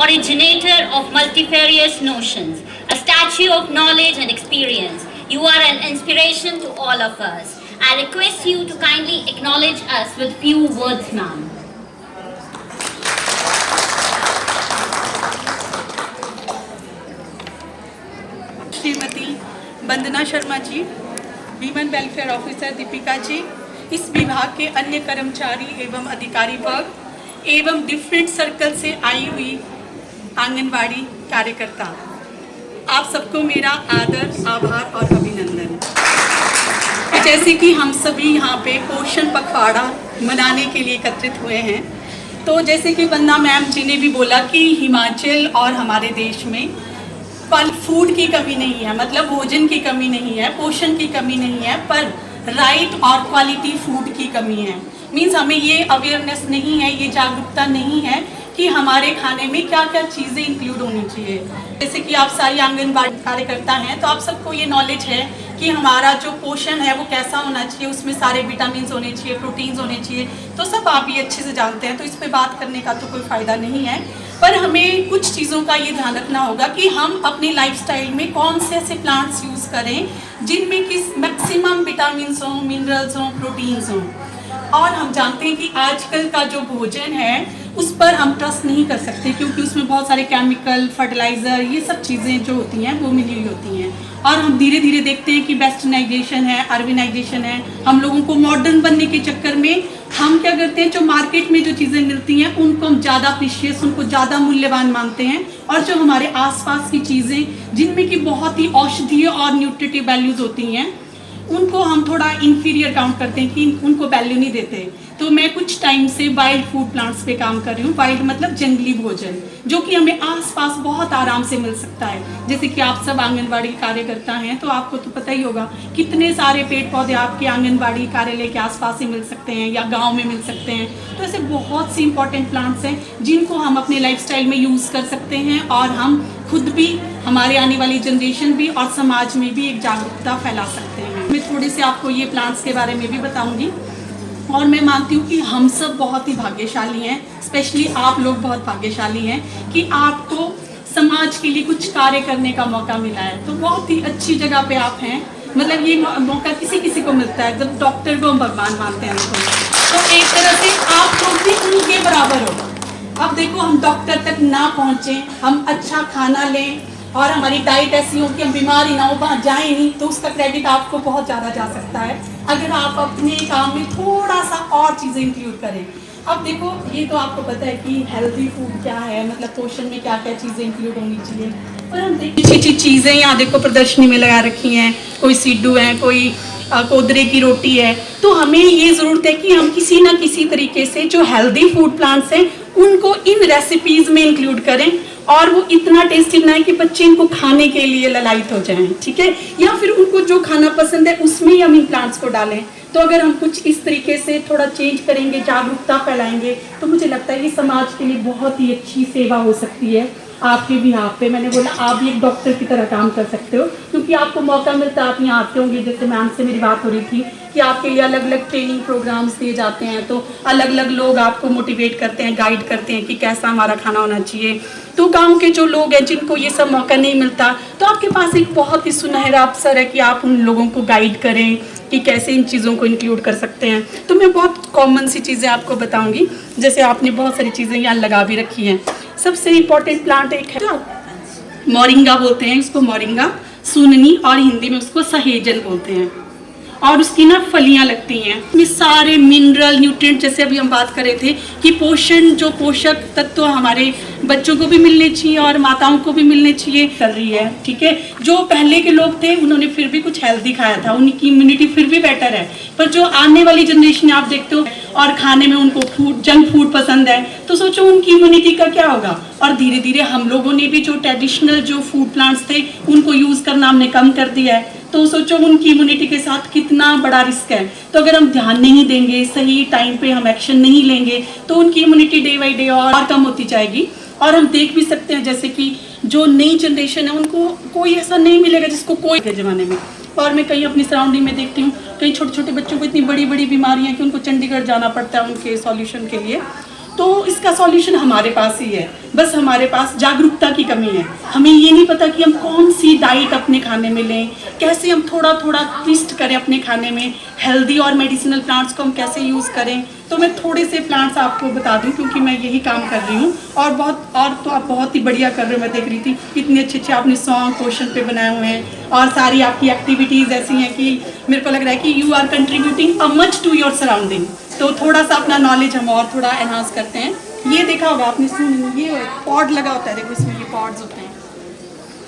originator of multifarious notions, a statue of knowledge and experience. You are an inspiration to all of us. I request you to kindly acknowledge us with few words, ma'am. Shrimati Vandana Sharma ji, women welfare officer Deepika ji, इस विभाग के अन्य कर्मचारी एवं अधिकारी वर्ग एवं different circle से आई हुई आंगनवाड़ी कार्यकर्ता, आप सबको मेरा आदर, आभार और अभिनंदन। जैसे कि हम सभी यहाँ पे पोषण पखवाड़ा मनाने के लिए एकत्रित हुए हैं, तो जैसे कि वंदना मैम जी ने भी बोला कि हिमाचल और हमारे देश में फूड की कमी नहीं है, मतलब भोजन की कमी नहीं है, पोषण की कमी नहीं है, पर राइट और क्वालिटी फूड की कमी है। मीन्स हमें ये अवेयरनेस नहीं है, ये जागरूकता नहीं है कि हमारे खाने में क्या क्या चीज़ें इंक्लूड होनी चाहिए। जैसे कि आप सारी आंगनबाड़ी कार्यकर्ता हैं, तो आप सबको ये नॉलेज है कि हमारा जो पोषण है वो कैसा होना चाहिए, उसमें सारे विटामिन होने चाहिए, प्रोटीन्स होने चाहिए, तो सब आप ये अच्छे से जानते हैं, तो इस पर बात करने का तो कोई फ़ायदा नहीं है। पर हमें कुछ चीज़ों का ये ध्यान रखना होगा कि हम अपने लाइफस्टाइल में कौन से ऐसे प्लांट्स यूज़ करें जिनमें कि मैक्सिमम विटामिन हों, मिनरल्स हों, प्रोटीन्स हों। और हम जानते हैं कि आजकल का जो भोजन है उस पर हम ट्रस्ट नहीं कर सकते, क्योंकि उसमें बहुत सारे केमिकल, फर्टिलाइज़र, ये सब चीज़ें जो होती हैं वो मिली हुई होती हैं। और हम धीरे धीरे देखते हैं कि वेस्टर्नाइजेशन है, अर्बनाइजेशन है, हम लोगों को मॉडर्न बनने के चक्कर में हम क्या करते हैं, जो मार्केट में जो चीज़ें मिलती हैं उनको हम ज़्यादा प्रीशियस, उनको ज़्यादा मूल्यवान मानते हैं, और जो हमारे आसपास की चीज़ें जिनमें कि बहुत ही औषधीय और न्यूट्रिटिव वैल्यूज़ होती हैं उनको हम थोड़ा इन्फीरियर काउंट करते हैं कि उनको वैल्यू नहीं देते। तो मैं कुछ टाइम से वाइल्ड फूड प्लांट्स पे काम कर रही हूँ। वाइल्ड मतलब जंगली भोजन, जो कि हमें आसपास बहुत आराम से मिल सकता है। जैसे कि आप सब आंगनबाड़ी कार्यकर्ता हैं, तो आपको तो पता ही होगा कितने सारे पेड़ पौधे आपके आंगनबाड़ी कार्यालय के आसपास ही मिल सकते हैं या गाँव में मिल सकते हैं। तो ऐसे बहुत सी इंपॉर्टेंट प्लांट्स हैं जिनको हम अपने लाइफस्टाइल में यूज़ कर सकते हैं, और हम खुद भी, हमारे आने वाली जनरेशन भी और समाज में भी एक जागरूकता फैला सकते हैं। मैं थोड़े से आपको ये प्लांट्स के बारे में भी बताऊंगी, और मैं मानती हूँ कि हम सब बहुत ही भाग्यशाली हैं, स्पेशली आप लोग बहुत भाग्यशाली हैं कि आपको समाज के लिए कुछ कार्य करने का मौका मिला है। तो बहुत ही अच्छी जगह पे आप हैं, मतलब ये मौका किसी किसी को मिलता है। जब डॉक्टर को हम भगवान मानते हैं तो एक तरह से आप लोग भी उनके बराबर हो। अब देखो, हम डॉक्टर तक ना पहुँचे, हम अच्छा खाना लें और हमारी डाइट ऐसी हो कि हम बीमार ही ना हो, वहाँ जाए नहीं, तो उसका क्रेडिट आपको बहुत ज़्यादा जा सकता है अगर आप अपने काम में थोड़ा सा और चीज़ें इंक्लूड करें। अब देखो, ये तो आपको पता है कि हेल्दी फूड क्या है, मतलब पोषण में क्या क्या चीज़ें इंक्लूड होनी चाहिए। पर हम देखिए अच्छी चीज़ें यहाँ देखो प्रदर्शनी में लगा रखी हैं, कोई सिड्डू है, कोई कोदरे की रोटी है। तो हमें ये ज़रूरत है कि हम किसी ना किसी तरीके से जो हेल्दी फूड प्लांट्स हैं उनको इन रेसिपीज़ में इंक्लूड करें, और वो इतना टेस्टी बनाए कि बच्चे इनको खाने के लिए ललायत हो जाएं, ठीक है। या फिर उनको जो खाना पसंद है उसमें हम इन प्लांट्स को डालें। तो अगर हम कुछ इस तरीके से थोड़ा चेंज करेंगे, जागरूकता फैलाएंगे, तो मुझे लगता है कि समाज के लिए बहुत ही अच्छी सेवा हो सकती है। आपके भी हाथ पे, मैंने बोला आप भी एक डॉक्टर की तरह काम कर सकते हो, क्योंकि आपको मौका मिलता है, आप यहाँ आते होंगे। जैसे मैम से मेरी बात हो रही थी कि आपके लिए अलग अलग ट्रेनिंग प्रोग्राम्स दिए जाते हैं, तो अलग अलग लोग आपको मोटिवेट करते हैं, गाइड करते हैं कि कैसा हमारा खाना होना चाहिए। तो गांव के जो लोग हैं जिनको ये सब मौका नहीं मिलता, तो आपके पास एक बहुत ही सुनहरा अवसर है कि आप उन लोगों को गाइड करें कि कैसे इन चीज़ों को इंक्लूड कर सकते हैं। तो मैं बहुत कॉमन सी चीज़ें आपको बताऊंगी, जैसे आपने बहुत सारी चीज़ें यहाँ लगा भी रखी हैं। सबसे इम्पॉर्टेंट प्लांट एक है मोरिंगा, बोलते हैं उसको मोरिंगा, सुननी, और हिंदी में उसको सहेजन बोलते हैं। और उसकी ना फलियां लगती हैं, इसमें सारे मिनरल, न्यूट्रिएंट, जैसे अभी हम बात कर रहे थे कि पोषण, जो पोषक तत्व हमारे बच्चों को भी मिलने चाहिए और माताओं को भी मिलने चाहिए, कर रही है, ठीक है। जो पहले के लोग थे उन्होंने फिर भी कुछ हेल्दी खाया था, उनकी इम्यूनिटी फिर भी बेटर है। पर जो आने वाली जनरेशन आप देखते हो और खाने में उनको जंक फूड पसंद है, तो सोचो उनकी इम्यूनिटी का क्या होगा। और धीरे धीरे हम लोगों ने भी जो ट्रेडिशनल जो फूड प्लांट्स थे उनको यूज़ करना हमने कम कर दिया है, तो सोचो उनकी इम्यूनिटी के साथ कितना बड़ा रिस्क है। तो अगर हम ध्यान नहीं देंगे, सही टाइम पे हम एक्शन नहीं लेंगे, तो उनकी इम्यूनिटी डे बाई डे और कम होती जाएगी। और हम देख भी सकते हैं जैसे कि जो नई जनरेशन है उनको कोई ऐसा नहीं मिलेगा जिसको कोई के ज़माने में। और मैं कहीं अपनी सराउंडिंग में देखती हूँ कई छोटे छोटे बच्चों को इतनी बड़ी बड़ी बीमारियाँ कि उनको चंडीगढ़ जाना पड़ता है उनके सॉल्यूशन के लिए। तो इसका सॉल्यूशन हमारे पास ही है, बस हमारे पास जागरूकता की कमी है। हमें ये नहीं पता कि हम कौन सी डाइट अपने खाने में लें, कैसे हम थोड़ा थोड़ा ट्विस्ट करें अपने खाने में, हेल्दी और मेडिसिनल प्लांट्स को हम कैसे यूज़ करें। तो मैं थोड़े से प्लांट्स आपको बता दूं क्योंकि मैं यही काम कर रही हूँ और तो आप बहुत ही बढ़िया कर रहे हो। मैं देख रही थी इतने अच्छे अच्छे आपने सॉन्ग क्वेश्चन पे बनाए हुए हैं और सारी आपकी एक्टिविटीज़ ऐसी हैं कि मेरे को लग रहा है कि you are contributing a much to your surrounding. तो थोड़ा सा अपना नॉलेज हम और थोड़ा एनहांस करते हैं। ये देखा होगा आपने, ये पॉड लगा होता है, देखो इसमें ये पॉड्स होते हैं,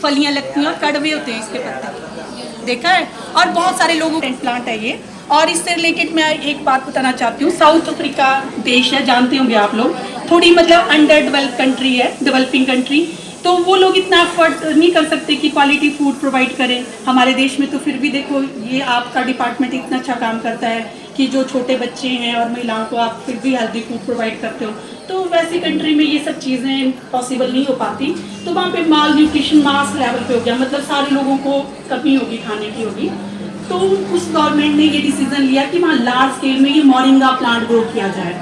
फलियाँ लगती हैं और कड़वे होते हैं इसके पत्ते, देखा है। और बहुत सारे लोगों का प्लांट है ये। और इससे रिलेटेड मैं एक बात बताना चाहती हूँ, साउथ अफ्रीका देश है, जानते होंगे आप लोग, थोड़ी मतलब अंडर डेवलप कंट्री है, डेवलपिंग कंट्री। तो वो लोग इतना एफर्ट नहीं कर सकते कि क्वालिटी फूड प्रोवाइड करें हमारे देश में। तो फिर भी देखो ये आपका डिपार्टमेंट इतना अच्छा काम करता है कि जो छोटे बच्चे हैं और महिलाओं को आप फिर भी हेल्दी फूड प्रोवाइड करते हो। तो वैसी कंट्री में ये सब चीज़ें पॉसिबल नहीं हो पाती, तो वहाँ पे माल न्यूट्रिशन मास लेवल पे हो गया, मतलब सारे लोगों को कमी होगी, खाने की होगी। तो उस गवर्नमेंट ने ये डिसीजन लिया कि वहाँ लार्ज स्केल में ये मोरिंगा प्लांट ग्रो किया जाए,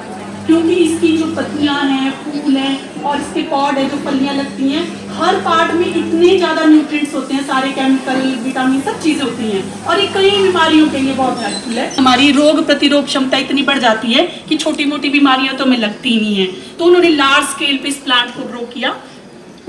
क्योंकि इसकी जो पत्तियां हैं, फूल हैं और इसके पॉड है, जो फलियां लगती हैं, हर पार्ट में इतने ज़्यादा न्यूट्रिएंट्स होते हैं, सारे केमिकल, विटामिन, सब चीज़ें होती हैं और ये कई बीमारियों के लिए बहुत हेल्पफुल है। हमारी रोग प्रतिरोध क्षमता इतनी बढ़ जाती है कि छोटी मोटी बीमारियां तो हमें लगती ही नहीं है। तो उन्होंने लार्ज स्केल पे इस प्लांट को ग्रो किया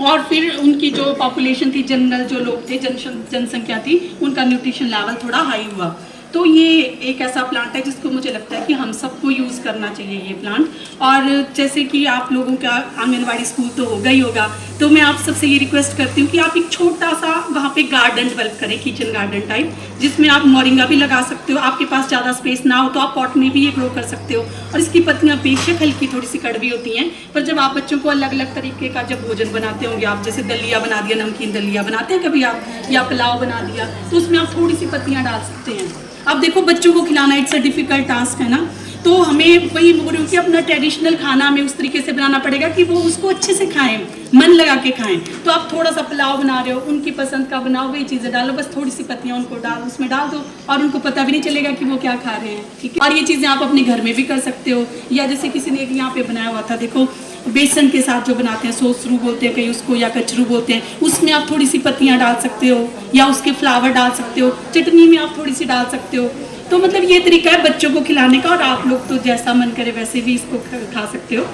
और फिर उनकी जो पॉपुलेशन थी, जनरल जो लोग थे, जनसंख्या थी, उनका न्यूट्रिशन लेवल थोड़ा हाई हुआ। तो ये एक ऐसा प्लांट है जिसको मुझे लगता है कि हम सबको यूज़ करना चाहिए ये प्लांट। और जैसे कि आप लोगों का आंगनवाड़ी स्कूल तो होगा ही होगा, तो मैं आप सबसे ये रिक्वेस्ट करती हूँ कि आप एक छोटा सा वहाँ पे गार्डन डेवलप करें, किचन गार्डन टाइप, जिसमें आप मोरिंगा भी लगा सकते हो। आपके पास ज़्यादा स्पेस ना हो तो आप पॉट में भी ये ग्रो कर सकते हो। और इसकी पत्तियाँ बेशक हल्की थोड़ी सी कड़वी होती हैं, पर जब आप बच्चों को अलग अलग तरीके का जब भोजन बनाते होंगे, आप जैसे दलिया बना दिया, नमकीन दलिया बनाते हैं कभी आप, या पुलाव बना दिया, तो उसमें आप थोड़ी सी पत्तियाँ डाल सकते हैं। अब देखो बच्चों को खिलाना इट्स अ डिफ़िकल्ट टास्क है ना, तो हमें वही बोल रही हूँ कि अपना ट्रेडिशनल खाना हमें उस तरीके से बनाना पड़ेगा कि वो उसको अच्छे से खाएं, मन लगा के खाएं। तो आप थोड़ा सा पुलाव बना रहे हो, उनकी पसंद का बनाओ, वही चीज़ें डालो, बस थोड़ी सी पत्तियाँ उनको उसमें डाल दो और उनको पता भी नहीं चलेगा कि वो क्या खा रहे हैं, ठीक है। और ये चीज़ें आप अपने घर में भी कर सकते हो, या जैसे किसी ने एक यहाँ पे बनाया हुआ था, देखो बेसन के साथ जो बनाते हैं, सोसरू बोलते हैं कहीं उसको, या कचरू बोलते हैं, उसमें आप थोड़ी सी पत्तियाँ डाल सकते हो या उसके फ्लावर डाल सकते हो, चटनी में आप थोड़ी सी डाल सकते हो। तो मतलब ये तरीका है बच्चों को खिलाने का, और आप लोग तो जैसा मन करे वैसे भी इसको खा सकते हो।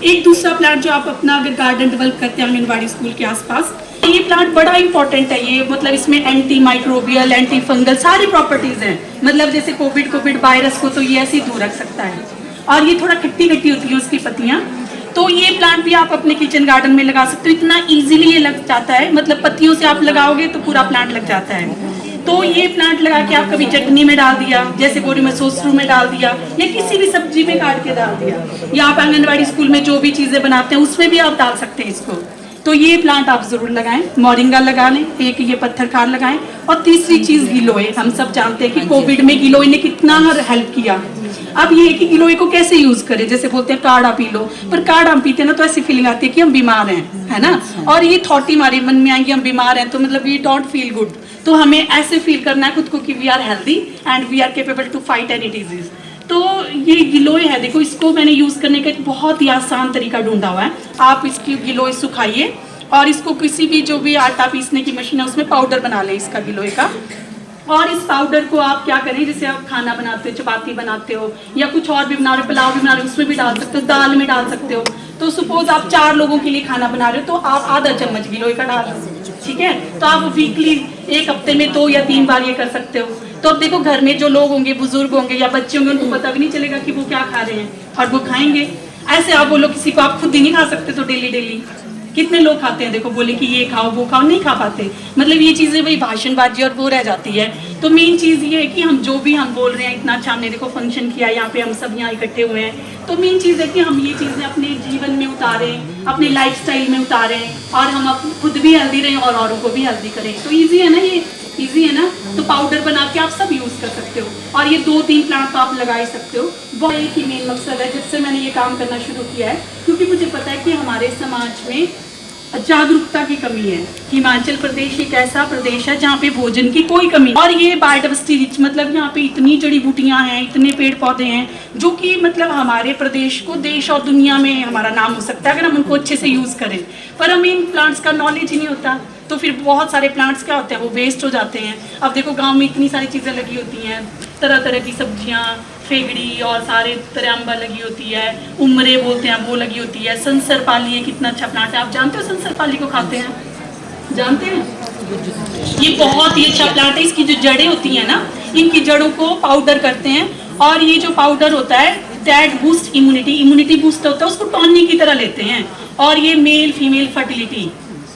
एक दूसरा प्लांट जो आप अपना अगर गार्डन डेवलप करते हैं आंगनबाड़ी स्कूल के आसपास, ये प्लांट बड़ा इंपॉर्टेंट है। ये मतलब इसमें एंटी माइक्रोबियल, एंटी फंगल सारी प्रॉपर्टीज हैं। मतलब जैसे कोविड वायरस को तो ये ऐसे ही दूर रख सकता है। और ये थोड़ा खट्टी खट्टी होती है उसकी पत्तियाँ, तो ये प्लांट भी आप अपने किचन गार्डन में लगा सकते हो। इतना इजीली ये लग जाता है, मतलब पत्तियों से आप लगाओगे तो पूरा प्लांट लग जाता है। तो ये प्लांट लगा के आप कभी चटनी में डाल दिया, जैसे बोरी में सोसरू में डाल दिया, या किसी भी सब्जी में काट के डाल दिया, या आप आंगनबाड़ी स्कूल में जो भी चीज़ें बनाते हैं उसमें भी आप डाल सकते हैं इसको। तो ये प्लांट आप ज़रूर लगाएं, मोरिंगा लगा लें, एक ये पत्थर खार लगाएं। और तीसरी चीज़ गिलोय। हम सब जानते हैं कि कोविड में गिलोय ने कितना हेल्प किया। अब ये है कि गिलोय को कैसे यूज करें, जैसे बोलते हैं काढ़ा पी लो, पर काढ़ा हम पीते हैं ना तो ऐसी फीलिंग आती है कि हम बीमार हैं, है ना। और ये थॉट ही हमारे मन में आएंगे हम बीमार हैं, तो मतलब वी डोंट फील गुड। तो हमें ऐसे फील करना है खुद को कि we are healthy and we are capable to fight any disease. तो ये गिलोय है, देखो इसको मैंने यूज करने का एक बहुत ही आसान तरीका ढूंढा हुआ है। आप इसकी गिलोय सुखाइए और इसको किसी भी जो भी आटा पीसने की मशीन है उसमें पाउडर बना लें इसका गिलोय का। और इस पाउडर को आप क्या करें, जैसे आप खाना बनाते हो, चपाती बनाते हो, या कुछ और भी बना रहे हो, पुलाव भी बना रहे हो, उसमें भी डाल सकते हो, दाल में डाल सकते हो। तो सपोज आप 4 लोगों के लिए खाना बना रहे हो तो आप आधा चम्मच गिलोय का डाल सकते हो, ठीक है। तो आप वीकली, एक हफ्ते में 2 या 3 बार ये कर सकते हो। तो अब देखो घर में जो लोग होंगे, बुजुर्ग होंगे या बच्चे होंगे, उनको पता भी नहीं चलेगा कि वो क्या खा रहे हैं और वो खाएंगे। ऐसे आप बोलो किसी को आप खुद ही नहीं खा सकते तो डेली डेली कितने लोग खाते हैं, देखो बोले कि ये खाओ वो खाओ, नहीं खा पाते। मतलब ये चीज़ें वही भाषणबाजी और वो रह जाती है। तो मेन चीज़ ये है कि हम जो भी हम बोल रहे हैं, इतना अच्छा हमने देखो फंक्शन किया, यहाँ पे हम सब यहाँ इकट्ठे हुए हैं, तो मेन चीज़ है कि हम ये चीज़ें अपने जीवन में उतारें, अपने लाइफस्टाइल में उतारें, और हम खुद भी हेल्दी रहें और औरों को भी हेल्दी करें। तो ईजी है ना, ये ईजी है ना। तो पाउडर बना के आप सब यूज़ कर सकते हो, और ये 2-3 प्लांट तो आप लगा ही सकते हो। वो एक ही मेन मकसद है जब से मैंने ये काम करना शुरू किया है, क्योंकि मुझे पता है कि हमारे समाज में जागरूकता की कमी है। हिमाचल प्रदेश एक ऐसा प्रदेश है जहाँ पे भोजन की कोई कमी नहीं। और ये बायोडाइवर्सिटी रिच, मतलब यहाँ पे इतनी जड़ी बूटियाँ हैं, इतने पेड़ पौधे हैं जो कि मतलब हमारे प्रदेश को देश और दुनिया में हमारा नाम हो सकता है अगर हम उनको अच्छे से यूज़ करें। पर हमें इन प्लांट्स का नॉलेज ही नहीं होता, तो फिर बहुत सारे प्लांट्स क्या होते हैं वो वेस्ट हो जाते हैं। अब देखो गाँव में इतनी सारी चीज़ें लगी होती हैं, तरह तरह की सब्जियाँ, फेगड़ी और सारे तरह अम्बा लगी होती है, उमरे बोलते हैं वो लगी होती है, संसरपाली है, कितना अच्छा प्लांट है। आप जानते हो संसरपाली को खाते हैं, जानते हैं? ये बहुत ही अच्छा प्लांट है। इसकी जो जड़ें होती हैं ना, इनकी जड़ों को पाउडर करते हैं और ये जो पाउडर होता है दैट बूस्ट इम्यूनिटी बूस्ट होता है, उसको टॉनिक की तरह लेते हैं। और ये मेल फीमेल फर्टिलिटी,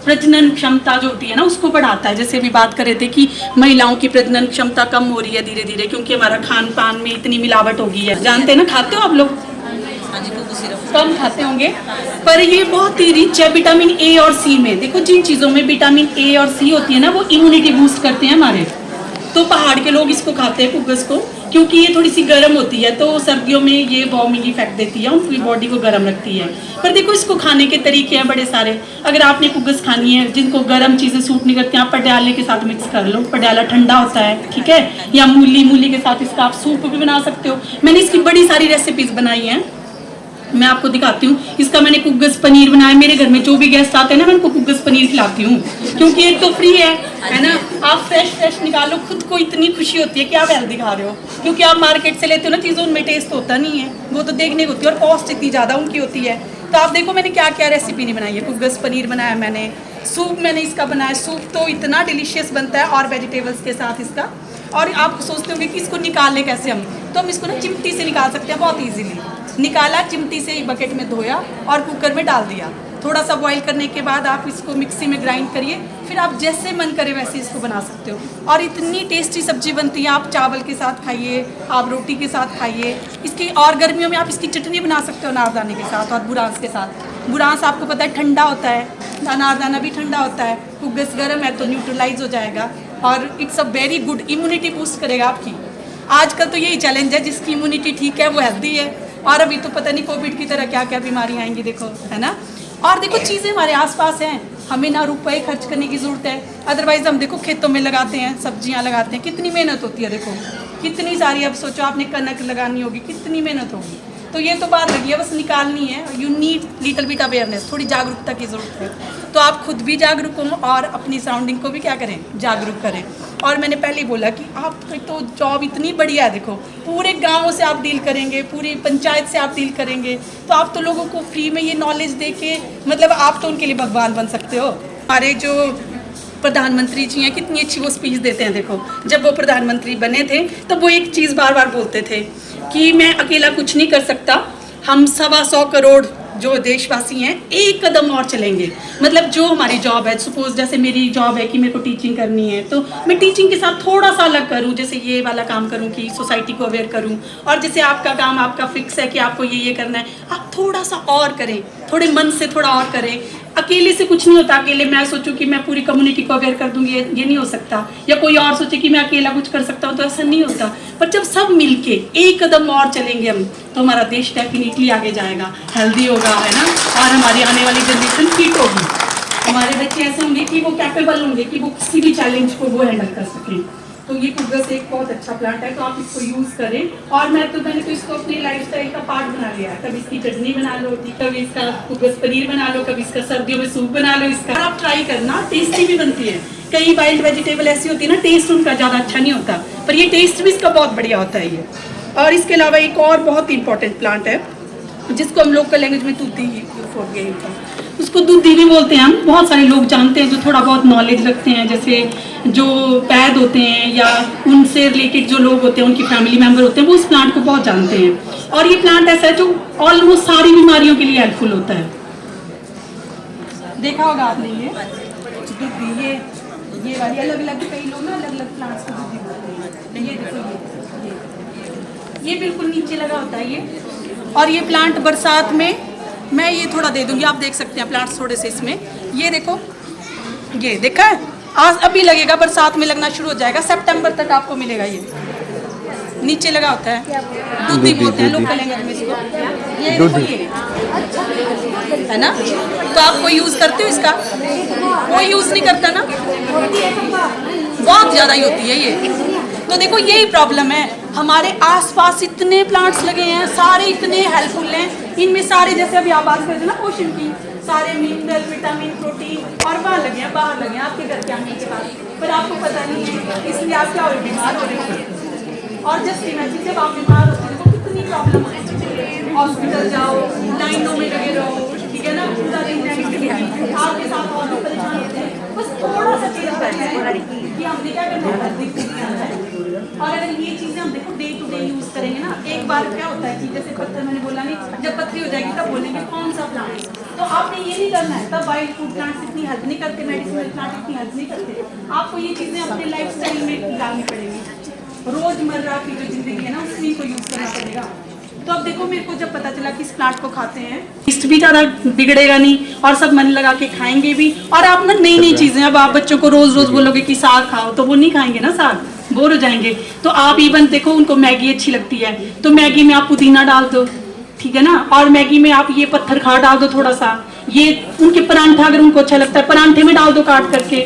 प्रजनन क्षमता जो होती है ना उसको बढ़ाता है। जैसे अभी बात कर रहे थे कि महिलाओं की प्रजनन क्षमता कम हो रही है धीरे धीरे, क्योंकि हमारा खान पान में इतनी मिलावट हो गई है। जानते हैं ना, खाते हो आप लोग? कम खाते होंगे, पर ये बहुत ही रिच है विटामिन ए और सी में। देखो जिन चीज़ों में विटामिन ए और सी होती है ना वो इम्यूनिटी बूस्ट करते हैं हमारे। तो पहाड़ के लोग इसको खाते हैं कुगस को, क्योंकि ये थोड़ी सी गर्म होती है तो सर्दियों में ये वार्मिंग इफेक्ट देती है, उनकी बॉडी को गर्म रखती है। पर देखो इसको खाने के तरीके हैं बड़े सारे। अगर आपने कुगस खानी है, जिनको गर्म चीज़ें सूट नहीं करती, आप पटियाले के साथ मिक्स कर लो, पटियाला ठंडा होता है, ठीक है। या मूली के साथ इसका आप सूप भी बना सकते हो। मैंने इसकी बड़ी सारी रेसिपीज़ बनाई हैं, मैं आपको दिखाती हूँ। इसका मैंने कुगस पनीर बनाया। मेरे घर में जो भी गेस्ट आते हैं ना मैं उनको कुगस पनीर खिलाती हूँ, क्योंकि एक तो फ्री है ना। आप फ्रेश निकालो, खुद को इतनी खुशी होती है कि आप हेल्दी खा रहे हो। क्योंकि आप मार्केट से लेते हो ना चीज़ों, उनमें टेस्ट होता नहीं है, वो तो देखने को होती है और कॉस्ट इतनी ज़्यादा उनकी होती है। तो आप देखो मैंने क्या क्या रेसिपी नहीं बनाई है। कुगस पनीर बनाया मैंने, सूप मैंने इसका बनाया। सूप तो इतना डिलीशियस बनता है और वेजिटेबल्स के साथ इसका। और आप सोचते होंगे कि इसको निकालें कैसे हम, तो हम इसको ना चिमटी से निकाल सकते हैं बहुत ईजिली। निकाला, चिमटी से एक बकेट में धोया और कुकर में डाल दिया। थोड़ा सा बॉईल करने के बाद आप इसको मिक्सी में ग्राइंड करिए, फिर आप जैसे मन करे वैसे इसको बना सकते हो। और इतनी टेस्टी सब्जी बनती है। आप चावल के साथ खाइए, आप रोटी के साथ खाइए इसकी। और गर्मियों में आप इसकी चटनी बना सकते हो अनारदाने के साथ और बुरांस के साथ। बुरांस आपको पता है ठंडा होता है, अनारदाना भी ठंडा होता है। कुगस गर्म है तो न्यूट्रलाइज हो जाएगा और it's a very good, immunity boost करेगा आपकी। आजकल तो यही चैलेंज है, जिसकी इम्यूनिटी ठीक है वो हेल्दी है। और अभी तो पता नहीं कोविड की तरह क्या क्या बीमारियाँ आएंगी, देखो, है ना। और देखो चीज़ें हमारे आसपास हैं, हमें ना रुपए खर्च करने की ज़रूरत है। अदरवाइज़ हम देखो खेतों में लगाते हैं, सब्जियां लगाते हैं, कितनी मेहनत होती है। देखो कितनी सारी, अब सोचो आपने कनक लगानी होगी, कितनी मेहनत होगी। तो ये तो बात लगी है, बस निकालनी है। You need little bit awareness, थोड़ी जागरूकता की ज़रूरत है। तो आप खुद भी जागरूक हों और अपनी सराउंडिंग को भी क्या करें, जागरूक करें। और मैंने पहले ही बोला कि आप तो जॉब इतनी बढ़िया है। देखो पूरे गाँव से आप डील करेंगे, पूरी पंचायत से आप डील करेंगे, तो आप तो लोगों को फ्री में ये नॉलेज दे के, मतलब आप तो उनके लिए भगवान बन सकते हो। हमारे जो प्रधानमंत्री जी हैं कितनी अच्छी वो स्पीच देते हैं। देखो जब वो प्रधानमंत्री बने थे तब वो एक चीज़ बार बार बोलते थे कि मैं अकेला कुछ नहीं कर सकता, हम 125 करोड़ जो देशवासी हैं एक कदम और चलेंगे। मतलब जो हमारी जॉब है, सपोज जैसे मेरी जॉब है कि मेरे को टीचिंग करनी है, तो मैं टीचिंग के साथ थोड़ा सा अलग करूं, जैसे ये वाला काम करूं कि सोसाइटी को अवेयर करूं। और जैसे आपका काम आपका फिक्स है कि आपको ये करना है, आप थोड़ा सा और करें, थोड़े मन से थोड़ा और करें। अकेले से कुछ नहीं होता। अकेले मैं सोचूं कि मैं पूरी कम्युनिटी को अवेयर कर दूंगी, ये नहीं हो सकता। या कोई और सोचे कि मैं अकेला कुछ कर सकता हूँ, तो ऐसा नहीं होता। पर जब सब मिलके एक कदम और चलेंगे हम, तो हमारा देश डेफिनेटली आगे जाएगा, हेल्दी होगा, है ना। और हमारी आने वाली जनरेशन फिट होगी, हमारे बच्चे ऐसे होंगे कि वो कैपेबल होंगे कि वो किसी भी चैलेंज को वो हैंडल कर सकें। तो ये कुगस एक बहुत अच्छा प्लांट है, तो आप इसको यूज़ करें। और मैंने तो इसको अपनी लाइफस्टाइल का पार्ट बना लिया है। कभी इसकी चटनी बना लो, कभी इसका कुगस पनीर बना लो, कभी इसका सर्दियों में सूप बना लो। इसका आप ट्राई करना, टेस्टी भी बनती है। कई वाइल्ड वेजिटेबल ऐसी होती है ना, टेस्ट उनका ज़्यादा अच्छा नहीं होता, पर ये टेस्ट भी इसका बहुत बढ़िया होता है ये। और इसके अलावा एक और बहुत इंपॉर्टेंट प्लांट है जिसको हम लोकल लैंग्वेज में दूधी, उसको दूधी भी बोलते हैं हम। बहुत सारे लोग जानते हैं जो थोड़ा बहुत नॉलेज रखते हैं, जैसे जो पैद होते हैं या उनसे रिलेटेड जो लोग होते हैं, उनकी फैमिली मेम्बर होते हैं, वो इस प्लांट को बहुत जानते हैं। और ये प्लांट ऐसा है जो ऑलमोस्ट सारी बीमारियों के लिए हेल्पफुल होता है। देखा होगा आपने ये दूधी, ये वाली अलग अलग, कई लोग ना अलग अलग प्लांट्स को दूधी बोलते हैं। ये देखो ये बिल्कुल नीचे लगा होता है ये। और ये प्लांट बरसात में, मैं ये थोड़ा दे दूंगी, आप देख सकते हैं प्लांट्स थोड़े से इसमें। ये देखो, ये देखा है, आज अभी लगेगा, बरसात में लगना शुरू हो जाएगा, सितंबर तक आपको मिलेगा। ये नीचे लगा होता है, दूधी बोलते हैं लोकल लैंग्वेज में इसको। ये देखो, है ना? तो आप कोई यूज़ करते हो इसका? कोई यूज़ नहीं करता ना? बहुत ज़्यादा ही होती है ये। तो देखो यही प्रॉब्लम है, हमारे आसपास इतने प्लांट्स लगे हैं, सारे इतने हेल्पफुल हैं, इनमें सारे जैसे अभी आप बात करते हैं ना पोषण की, सारे मिनरल, विटामिन, प्रोटीन और वहाँ लगे हैं, बाहर लगे हैं आपके घर के आने के बाद, पर आपको पता नहीं है, इसलिए आप क्या हो रहे, बीमार हो रहे हैं। और जस्ट इमेजिन जब आप बीमार होते हैं तो कितनी प्रॉब्लम है, हॉस्पिटल जाओ, लाइनों में लगे रहो, ठीक है ना, पूरा दिन आपके साथ और भी परेशान होते हैं। बस थोड़ा सा चेंज करना है कि हमने क्या करना है, और अगर ये चीज़ें हम देखो डे टू डे यूज़ करेंगे ना, एक बार क्या होता है कि जैसे पत्थर मैंने बोला नहीं, जब पत्थरी हो जाएगी तब बोलेंगे कौन सा प्लांट, तो आपने ये नहीं करना है, तब वाइल्ड फूड प्लांट्स इतनी हेल्प नहीं करते, मेडिसिनल प्लांट इतनी हेल्प नहीं करते, आपको ये चीज़ें अपने लाइफ स्टाइल में डालनी पड़ेगी, रोज़मर्रा की जो जिंदगी है ना उसमें को यूज़ करना पड़ेगा। तो अब देखो मेरे को जब पता चला कि इस प्लांट को खाते हैं, टेस्ट भी ज़्यादा बिगड़ेगा नहीं और सब मन लगा के खाएंगे भी, और आप ना नई नई चीज़ें, अब आप बच्चों को रोज़ रोज़ बोलोगे कि साग खाओ तो वो नहीं खाएंगे ना, साग बोर हो जाएंगे। तो आप इवन देखो उनको मैगी अच्छी लगती है तो मैगी में आप पुदीना डाल दो, ठीक है ना, और मैगी में आप ये पत्थर खा डाल दो थोड़ा सा, ये उनके परांठा अगर उनको अच्छा लगता है परांठे में डाल दो काट करके।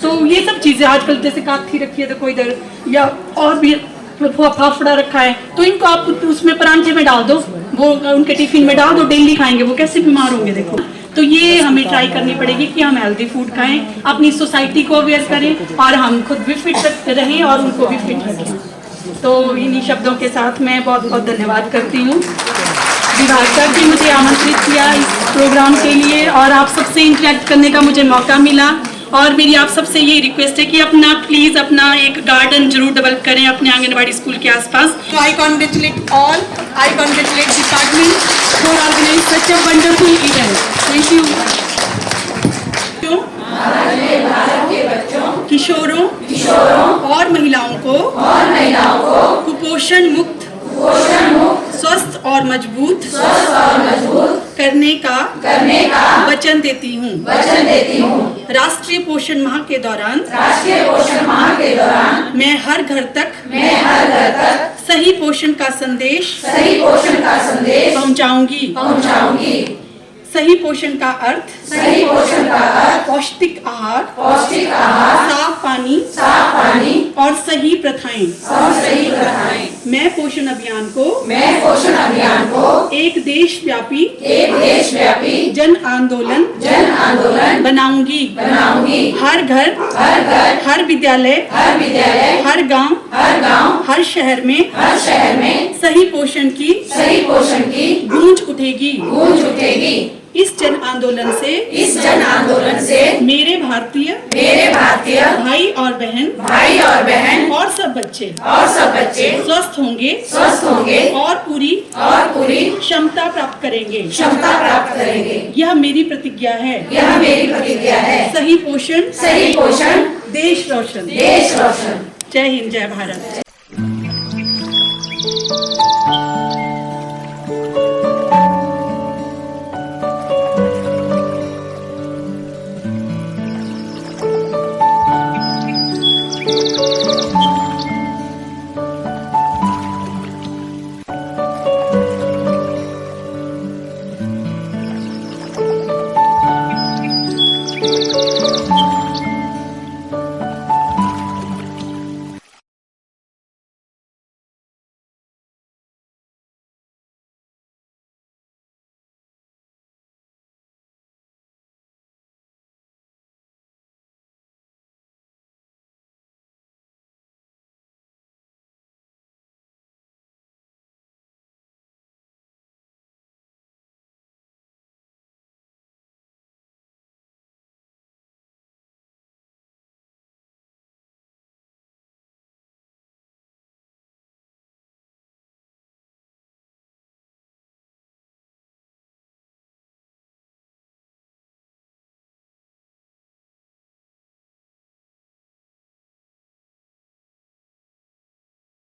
तो ये सब चीज़ें आजकल जैसे काथी रखी है देखो इधर, या और भी फाफड़ा रखा है, तो इनको आप उसमें परांठे में डाल दो, वो उनके टिफिन में डाल दो, डेली खाएंगे, वो कैसे बीमार होंगे देखो। तो ये हमें ट्राई करनी पड़ेगी कि हम हेल्दी फूड खाएं, अपनी सोसाइटी को अवेयर करें और हम खुद भी फिट रहें और उनको भी फिट रखें। तो इन्हीं शब्दों के साथ मैं बहुत बहुत धन्यवाद करती हूँ विभाग का कि मुझे आमंत्रित किया इस प्रोग्राम के लिए और आप सबसे इंटरेक्ट करने का मुझे मौका मिला। और मेरी आप सबसे यही रिक्वेस्ट है कि अपना प्लीज़ अपना एक गार्डन जरूर डेवलप करें अपने आंगनबाड़ी स्कूल के आसपास। तो I congratulate all, I congratulate department for organize such a wonderful event. Thank you. किशोरों और महिलाओं को कुपोषण मुक्त, स्वस्थ और मजबूत करने का वचन देती हूँ। राष्ट्रीय पोषण माह के दौरान मैं हर घर तक सही पोषण का संदेश पहुँचाऊंगी। सही पोषण का अर्थ पौष्टिक आहार, साफ पानी और सही प्रथाएं। मैं पोषण अभियान को एक देशव्यापी जन आंदोलन बनाऊंगी। हर घर, हर विद्यालय, हर गांव, हर शहर में सही पोषण की गूंज उठेगी। इस जन आंदोलन से मेरे भारतीय भाई और बहन और सब बच्चे स्वस्थ होंगे और पूरी क्षमता प्राप्त करेंगे। यह मेरी प्रतिज्ञा है। सही पोषण देश रोशन। जय हिंद, जय भारत।